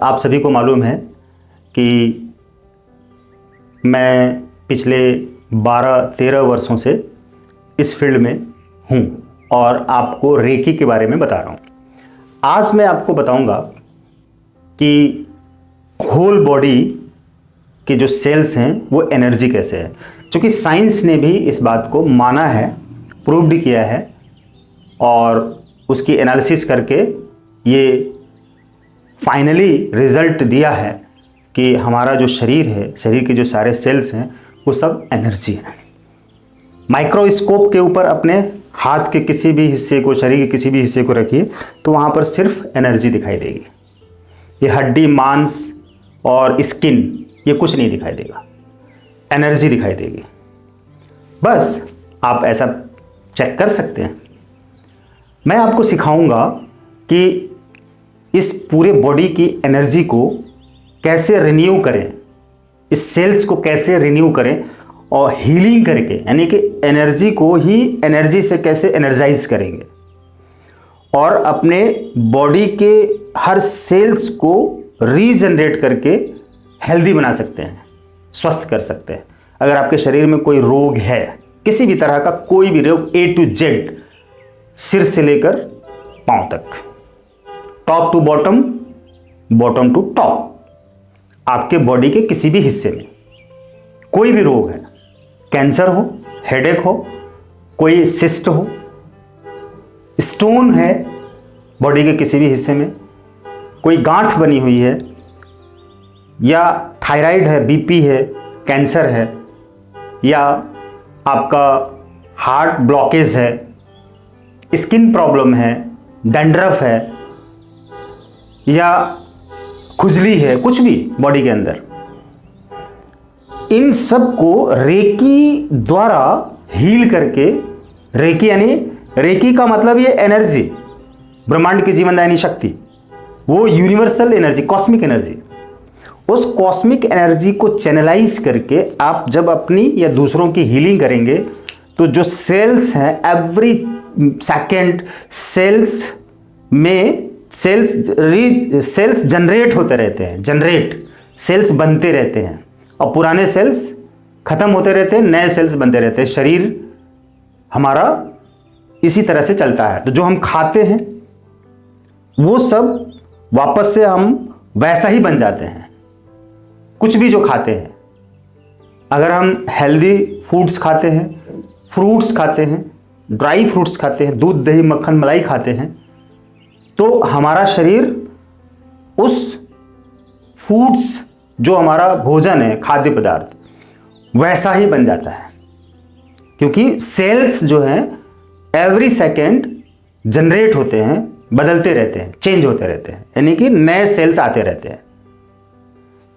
आप सभी को मालूम है कि मैं पिछले 12-13 वर्षों से इस फील्ड में हूँ और आपको रेकी के बारे में बता रहा हूँ। आज मैं आपको बताऊँगा कि होल बॉडी के जो सेल्स हैं वो एनर्जी कैसे है, क्योंकि साइंस ने भी इस बात को माना है, प्रूव्ड किया है और उसकी एनालिसिस करके ये फाइनली रिजल्ट दिया है कि हमारा जो शरीर है, शरीर के जो सारे सेल्स हैं वो सब एनर्जी है। माइक्रोस्कोप के ऊपर अपने हाथ के किसी भी हिस्से को, शरीर के किसी भी हिस्से को रखिए तो वहाँ पर सिर्फ एनर्जी दिखाई देगी। ये हड्डी, मांस और स्किन ये कुछ नहीं दिखाई देगा, एनर्जी दिखाई देगी। बस आप ऐसा चेक कर सकते हैं। मैं आपको सिखाऊंगा कि इस पूरे बॉडी की एनर्जी को कैसे रिन्यू करें, इस सेल्स को कैसे रिन्यू करें और हीलिंग करके, यानी कि एनर्जी को ही एनर्जी से कैसे एनर्जाइज करेंगे और अपने बॉडी के हर सेल्स को रीजनरेट करके हेल्दी बना सकते हैं, स्वस्थ कर सकते हैं। अगर आपके शरीर में कोई रोग है, किसी भी तरह का कोई भी रोग, A to Z, सिर से लेकर पांव तक, top to bottom, bottom to top, आपके बॉडी के किसी भी हिस्से में कोई भी रोग है, कैंसर हो, हेडेक हो, कोई सिस्ट हो, स्टोन है बॉडी के किसी भी हिस्से में, कोई गांठ बनी हुई है, या थायराइड है, बीपी है, कैंसर है, या आपका हार्ट ब्लॉकेज है, स्किन प्रॉब्लम है, डैंड्रफ है, या खुजली है, कुछ भी बॉडी के अंदर, इन सब को रेकी द्वारा हील करके, रेकी यानी, रेकी का मतलब ये एनर्जी, ब्रह्मांड की जीवनदायिनी शक्ति, वो यूनिवर्सल एनर्जी, कॉस्मिक एनर्जी, उस कॉस्मिक एनर्जी को चैनलाइज करके आप जब अपनी या दूसरों की हीलिंग करेंगे तो जो सेल्स हैं, एवरी सेकेंड सेल्स में सेल्स जनरेट होते रहते हैं, सेल्स बनते रहते हैं और पुराने सेल्स खत्म होते रहते हैं, नए सेल्स बनते रहते हैं। शरीर हमारा इसी तरह से चलता है। तो जो हम खाते हैं वो सब वापस से हम वैसा ही बन जाते हैं, कुछ भी जो खाते हैं। अगर हम हेल्दी फूड्स खाते हैं, फ्रूट्स खाते हैं, ड्राई फ्रूट्स खाते हैं, दूध, दही, मक्खन, मलाई खाते हैं, तो हमारा शरीर उस फूड्स, जो हमारा भोजन है, खाद्य पदार्थ, वैसा ही बन जाता है। क्योंकि सेल्स जो हैं एवरी सेकेंड जनरेट होते हैं, बदलते रहते हैं, चेंज होते रहते हैं, यानी कि नए सेल्स आते रहते हैं।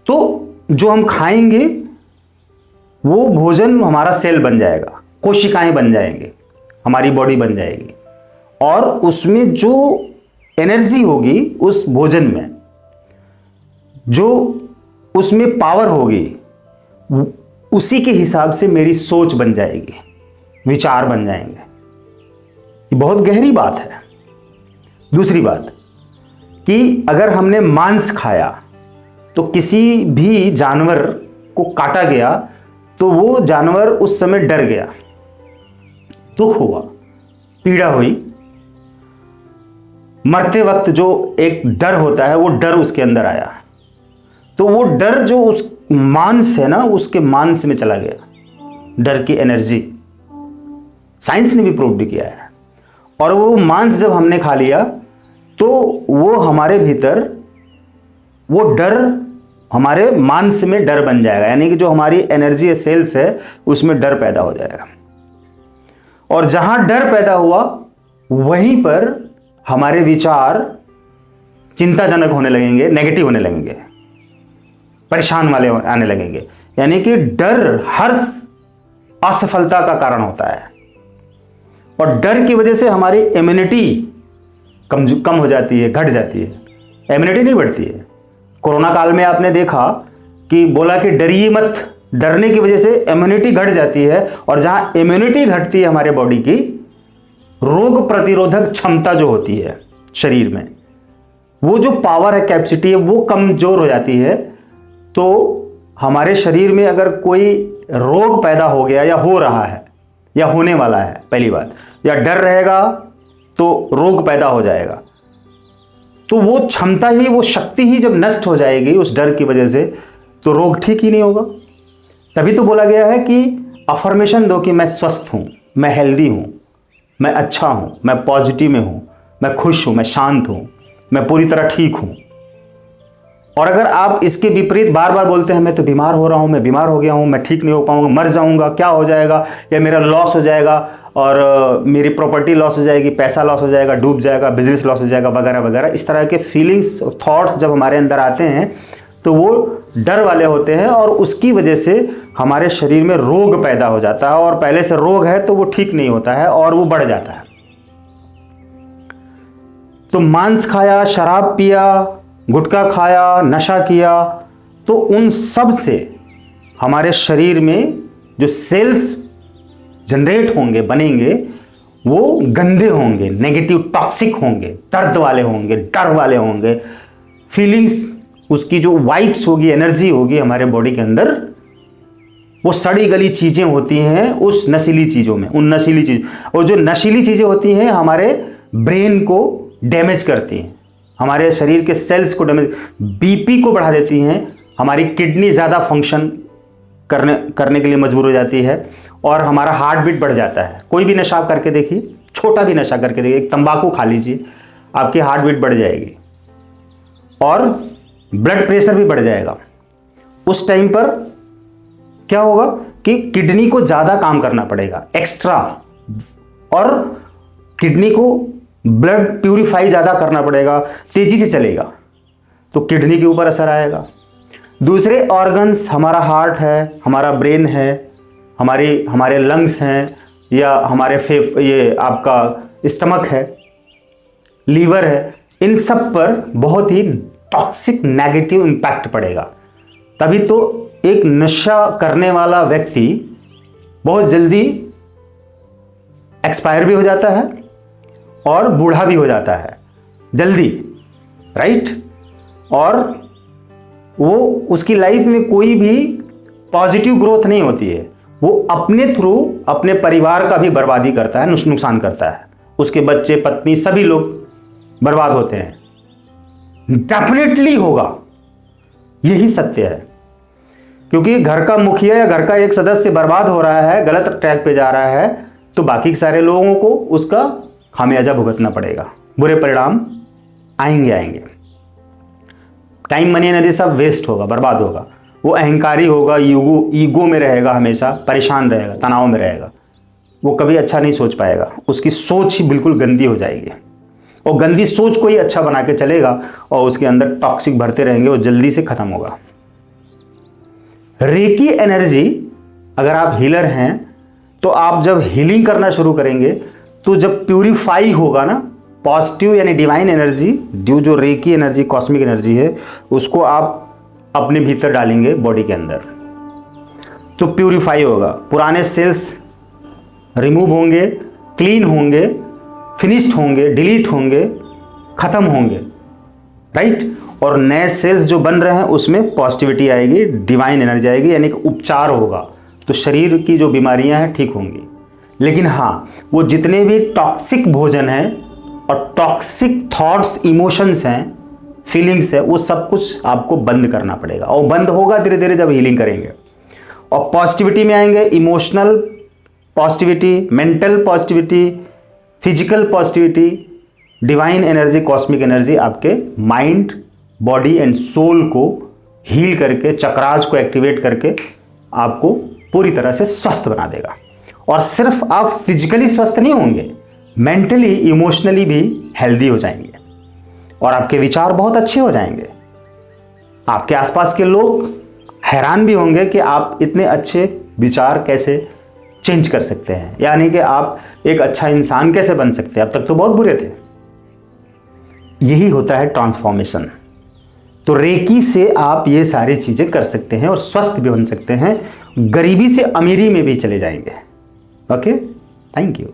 तो जो हम खाएंगे वो भोजन हमारा सेल बन जाएगा, कोशिकाएं बन जाएंगे, हमारी बॉडी बन जाएगी और उसमें जो एनर्जी होगी उस भोजन में, जो उसमें पावर होगी, उसी के हिसाब से मेरी सोच बन जाएगी, विचार बन जाएंगे। ये बहुत गहरी बात है। दूसरी बात कि अगर हमने मांस खाया तो किसी भी जानवर को काटा गया तो वो जानवर उस समय डर गया, दुख हुआ, पीड़ा हुई, मरते वक्त जो एक डर होता है वो डर उसके अंदर आया, तो वो डर जो उस मांस है ना, उसके मांस में चला गया, डर की एनर्जी। साइंस ने भी प्रूव किया है। और वो मांस जब हमने खा लिया तो वो हमारे भीतर, वो डर हमारे मांस में डर बन जाएगा, यानी कि जो हमारी एनर्जी सेल्स है उसमें डर पैदा हो जाएगा। और जहां डर पैदा हुआ वहीं पर हमारे विचार चिंताजनक होने लगेंगे, नेगेटिव होने लगेंगे, परेशान वाले आने लगेंगे। यानी कि डर हर असफलता का कारण होता है और डर की वजह से हमारी इम्यूनिटी कम हो जाती है, घट जाती है, इम्यूनिटी नहीं बढ़ती है। कोरोना काल में आपने देखा कि बोला कि डरिए मत, डरने की वजह से इम्यूनिटी घट जाती है और जहां इम्यूनिटी घटती है हमारे बॉडी की, रोग प्रतिरोधक क्षमता जो होती है शरीर में, वो जो पावर है, कैपेसिटी है, वो कमज़ोर हो जाती है। तो हमारे शरीर में अगर कोई रोग पैदा हो गया या हो रहा है या होने वाला है, पहली बात, या डर रहेगा तो रोग पैदा हो जाएगा। तो वो क्षमता ही, वो शक्ति ही जब नष्ट हो जाएगी उस डर की वजह से, तो रोग ठीक ही नहीं होगा। तभी तो बोला गया है कि अफर्मेशन दो कि मैं स्वस्थ हूँ, मैं हेल्दी हूँ, मैं अच्छा हूँ, मैं पॉजिटिव में हूँ, मैं खुश हूँ, मैं शांत हूँ, मैं पूरी तरह ठीक हूँ। और अगर आप इसके विपरीत बार बार बोलते हैं मैं तो बीमार हो रहा हूँ, मैं बीमार हो गया हूँ, मैं ठीक नहीं हो पाऊँगा, मर जाऊँगा, क्या हो जाएगा, या मेरा लॉस हो जाएगा और मेरी प्रॉपर्टी लॉस हो जाएगी, पैसा लॉस हो जाएगा, डूब जाएगा, बिजनेस लॉस हो जाएगा, वगैरह वगैरह, इस तरह के फीलिंग्स, थॉट्स जब हमारे अंदर आते हैं तो वो डर वाले होते हैं और उसकी वजह से हमारे शरीर में रोग पैदा हो जाता है। और पहले से रोग है तो वो ठीक नहीं होता है और वो बढ़ जाता है। तो मांस खाया, शराब पिया, गुटखा खाया, नशा किया, तो उन सब से हमारे शरीर में जो सेल्स जनरेट होंगे, बनेंगे, वो गंदे होंगे, नेगेटिव, टॉक्सिक होंगे, दर्द वाले होंगे, डर वाले होंगे, फीलिंग्स, उसकी जो वाइब्स होगी, एनर्जी होगी हमारे बॉडी के अंदर, वो सड़ी गली चीज़ें होती हैं उस नशीली चीज़ों में, उन नशीली चीज़, और जो नशीली चीज़ें होती हैं हमारे ब्रेन को डैमेज करती हैं, हमारे शरीर के सेल्स को डैमेज, बीपी को बढ़ा देती हैं, हमारी किडनी ज़्यादा फंक्शन करने के लिए मजबूर हो जाती है और हमारा हार्ट बीट बढ़ जाता है। कोई भी नशा आप करके देखिए, छोटा भी नशा करके देखिए, एक तंबाकू खा लीजिए, आपकी हार्ट बीट बढ़ जाएगी और ब्लड प्रेशर भी बढ़ जाएगा। उस टाइम पर क्या होगा कि किडनी को ज़्यादा काम करना पड़ेगा एक्स्ट्रा, और किडनी को ब्लड प्यूरिफाई ज़्यादा करना पड़ेगा, तेज़ी से चलेगा, तो किडनी के ऊपर असर आएगा। दूसरे ऑर्गन्स, हमारा हार्ट है, हमारा ब्रेन है, हमारे लंग्स हैं, या हमारे ये आपका स्टमक है, लीवर है, इन सब पर बहुत ही टॉक्सिक नेगेटिव इम्पैक्ट पड़ेगा। तभी तो एक नशा करने वाला व्यक्ति बहुत जल्दी एक्सपायर भी हो जाता है और बूढ़ा भी हो जाता है जल्दी, राइट। और वो उसकी लाइफ में कोई भी पॉजिटिव ग्रोथ नहीं होती है, वो अपने थ्रू अपने परिवार का भी बर्बादी करता है, नुकसान करता है, उसके बच्चे, पत्नी, सभी लोग बर्बाद होते हैं। डेफिनेटली होगा, यही सत्य है। क्योंकि घर का मुखिया या घर का एक सदस्य बर्बाद हो रहा है, गलत ट्रैक पे जा रहा है, तो बाकी सारे लोगों को उसका खामियाजा भुगतना पड़ेगा, बुरे परिणाम आएंगे। टाइम, मनी, एनर्जी सब वेस्ट होगा, बर्बाद होगा। वो अहंकारी होगा, ईगो में रहेगा, हमेशा परेशान रहेगा, तनाव में रहेगा, वो कभी अच्छा नहीं सोच पाएगा, उसकी सोच ही बिल्कुल गंदी हो जाएगी। और गंदी सोच को ही अच्छा बना के चलेगा और उसके अंदर टॉक्सिक भरते रहेंगे, वो जल्दी से खत्म होगा। रेकी एनर्जी, अगर आप हीलर हैं तो आप जब हीलिंग करना शुरू करेंगे तो जब प्यूरिफाई होगा ना, पॉजिटिव यानी डिवाइन एनर्जी, जो रेकी एनर्जी, कॉस्मिक एनर्जी है, उसको आप अपने भीतर डालेंगे बॉडी के अंदर, तो प्यूरिफाई होगा, पुराने सेल्स रिमूव होंगे, क्लीन होंगे, फिनिश्ड होंगे, डिलीट होंगे, खत्म होंगे, राइट। और नए सेल्स जो बन रहे हैं उसमें पॉजिटिविटी आएगी, डिवाइन एनर्जी आएगी, यानी कि उपचार होगा, तो शरीर की जो बीमारियां हैं ठीक होंगी। लेकिन हाँ, वो जितने भी टॉक्सिक भोजन हैं और टॉक्सिक थॉट्स, इमोशंस हैं, फीलिंग्स है, वो सब कुछ आपको बंद करना पड़ेगा, और बंद होगा धीरे धीरे जब हीलिंग करेंगे। और पॉजिटिविटी में आएंगे, emotional positivity, mental positivity, physical positivity, divine energy, cosmic energy आपके माइंड, बॉडी एंड सोल को हील करके, चक्रास को एक्टिवेट करके आपको पूरी तरह से स्वस्थ बना देगा। और सिर्फ आप फिजिकली स्वस्थ नहीं होंगे, मेंटली, इमोशनली भी हेल्दी हो जाएंगे और आपके विचार बहुत अच्छे हो जाएंगे। आपके आसपास के लोग हैरान भी होंगे कि आप इतने अच्छे विचार कैसे चेंज कर सकते हैं, यानी कि आप एक अच्छा इंसान कैसे बन सकते हैं, अब तक तो बहुत बुरे थे। यही होता है ट्रांसफॉर्मेशन। तो रेकी से आप ये सारी चीज़ें कर सकते हैं और स्वस्थ भी बन सकते हैं, गरीबी से अमीरी में भी चले जाएंगे। Okay, thank you.